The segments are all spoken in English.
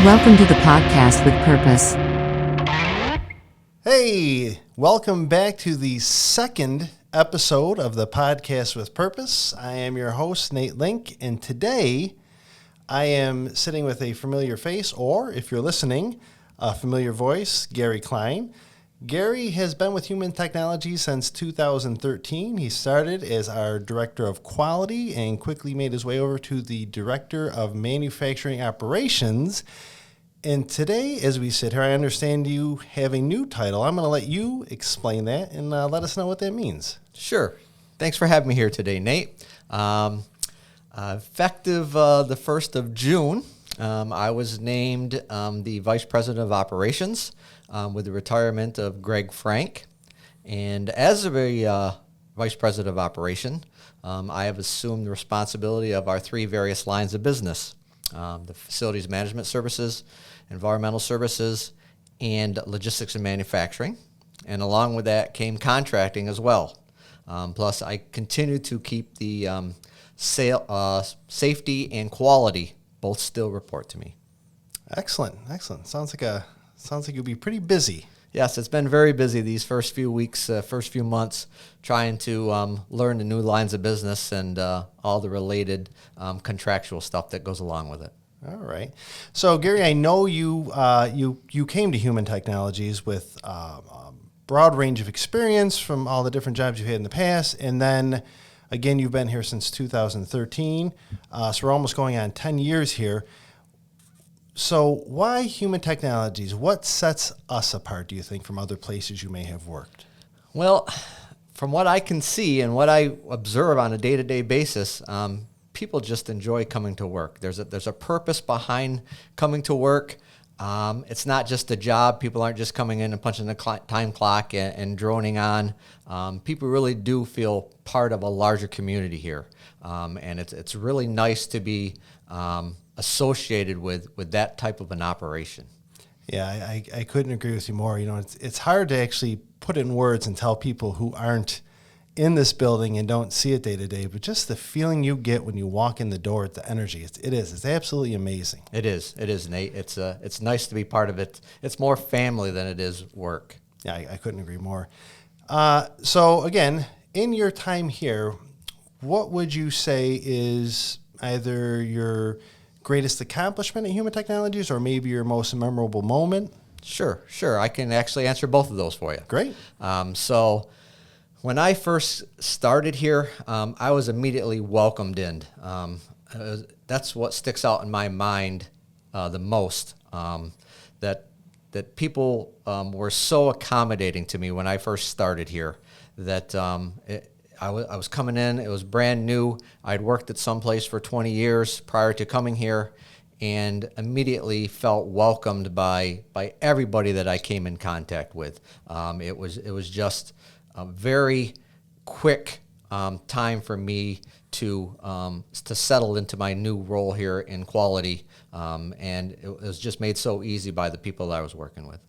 Welcome to the podcast with purpose. Hey, welcome back to the second episode of the podcast with purpose. I am your host, Nate Link, and today I am sitting with a familiar face, or if you're listening, a familiar voice, Gary Kline. Gary has been with Human Technology since 2013. He started as our Director of Quality and quickly made his way over to the Director of Manufacturing Operations. And today, as we sit here, I understand you have a new title. I'm going to let you explain that and let us know what that means. Sure. Thanks for having me here today, Nate. Effective the 1st of June, I was named the Vice President of Operations with the retirement of Greg Frank. And as a Vice President of Operation, I have assumed the responsibility of our three various lines of business, the Facilities Management Services, Environmental Services, and Logistics and Manufacturing. And along with that came contracting as well. Plus, I continue to keep the safety and quality both still report to me. Excellent. Sounds like you'll be pretty busy. Yes, it's been very busy these first few weeks, first few months, trying to learn the new lines of business and all the related contractual stuff that goes along with it. All right. So, Gary, I know you came to Human Technologies with a broad range of experience from all the different jobs you've had in the past, and then, again, you've been here since 2013, so we're almost going on 10 years here. So why Human Technologies? What sets us apart, do you think, from other places you may have worked? Well, from what I can see and what I observe on a day-to-day basis, people just enjoy coming to work. There's a purpose behind coming to work. It's not just a job. People aren't just coming in and punching the time clock and droning on. People really do feel part of a larger community here, and it's really nice to be associated with that type of an operation. Yeah, I couldn't agree with you more. You know, it's hard to actually put in words and tell people who aren't in this building and don't see it day to day, but just the feeling you get when you walk in the door, the energy, it's absolutely amazing. It is, Nate. It's nice to be part of it. It's more family than it is work. Yeah, I couldn't agree more. So again, in your time here, what would you say is either your greatest accomplishment at Human Technologies or maybe your most memorable moment? Sure. I can actually answer both of those for you. Great. So when I first started here, I was immediately welcomed in. That's what sticks out in my mind the most, that people were so accommodating to me when I first started here that I was coming in, it was brand new. I'd worked at some place for 20 years prior to coming here and immediately felt welcomed by everybody that I came in contact with. It was just a very quick time for me to settle into my new role here in quality, and it was just made so easy by the people that I was working with.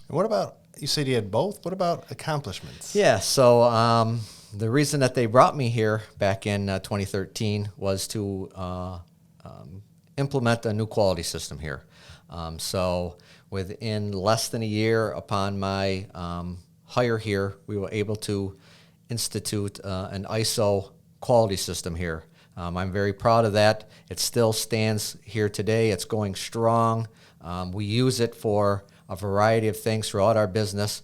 And what about, you said you had both, what about accomplishments? Yeah, so the reason that they brought me here back in 2013 was to implement a new quality system here. So within less than a year upon my hire here, we were able to institute an ISO quality system here. I'm very proud of that. It still stands here today. It's going strong. We use it for a variety of things throughout our business.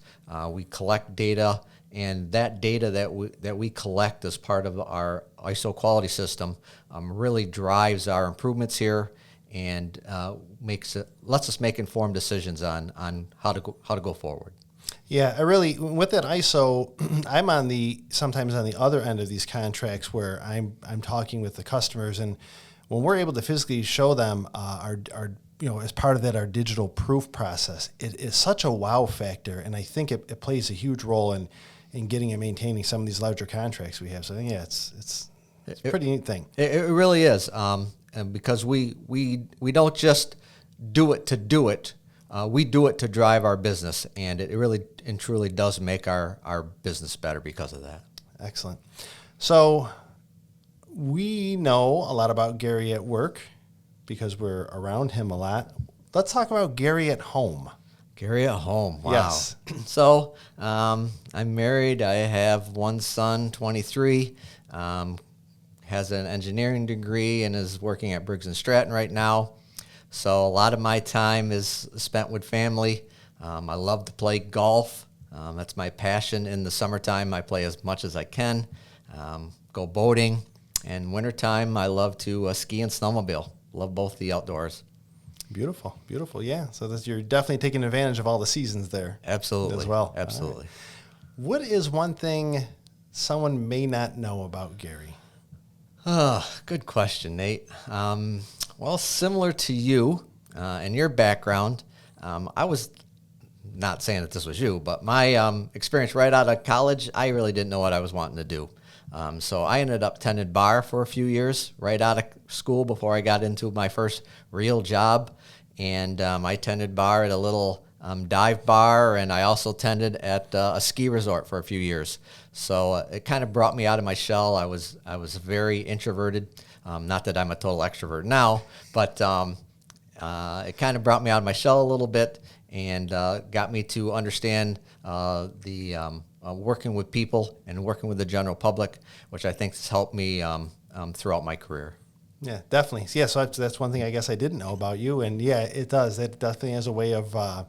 We collect data, and that data that we collect as part of our ISO quality system really drives our improvements here and lets us make informed decisions on how to go forward. Yeah, I really, with that ISO, I'm sometimes on the other end of these contracts where I'm talking with the customers, and when we're able to physically show them our as part of that, our digital proof process, it is such a wow factor, and I think it plays a huge role in getting and maintaining some of these larger contracts we have. So I think, yeah, it's a pretty neat thing. It really is, and because we don't just do it to do it. We do it to drive our business, and it really and truly does make our business better because of that. Excellent. So we know a lot about Gary at work. because we're around him a lot. Let's talk about Gary at home. Gary at home. Wow. Yes. So I'm married. I have one son, 23, has an engineering degree and is working at Briggs & Stratton right now. So a lot of my time is spent with family. I love to play golf. That's my passion. In the summertime, I play as much as I can. Go boating. And wintertime, I love to ski and snowmobile. Love both the outdoors. Beautiful, beautiful. Yeah. So you're definitely taking advantage of all the seasons there. Absolutely. As well. Absolutely. Right. What is one thing someone may not know about Gary? Oh, good question, Nate. Well, similar to you and your background, I was not saying that this was you, but my experience right out of college, I really didn't know what I was wanting to do. So I ended up tending bar for a few years right out of school before I got into my first real job. And I tended bar at a little dive bar, and I also tended at a ski resort for a few years. So it kind of brought me out of my shell. I was very introverted. Not that I'm a total extrovert now, but it kind of brought me out of my shell a little bit and got me to understand the working with people and working with the general public, which I think has helped me throughout my career. Yeah, definitely. Yeah, so that's one thing I guess I didn't know about you. And yeah, it does. It definitely has a way of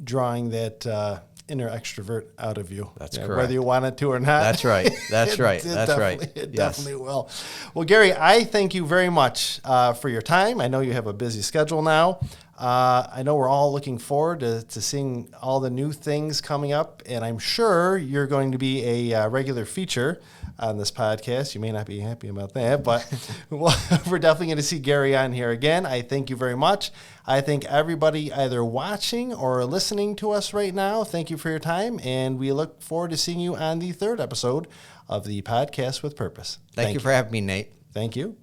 drawing that inner extrovert out of you. That's correct. Whether you want it to or not. That's right. That's right. That's right. It Yes. definitely will. Well, Gary, I thank you very much for your time. I know you have a busy schedule now. I know we're all looking forward to seeing all the new things coming up, and I'm sure you're going to be a regular feature on this podcast. You may not be happy about that, but we're definitely going to see Gary on here again. I thank you very much. I thank everybody either watching or listening to us right now. Thank you for your time, and we look forward to seeing you on the third episode of the Podcast with Purpose. Thank you for having me, Nate. Thank you.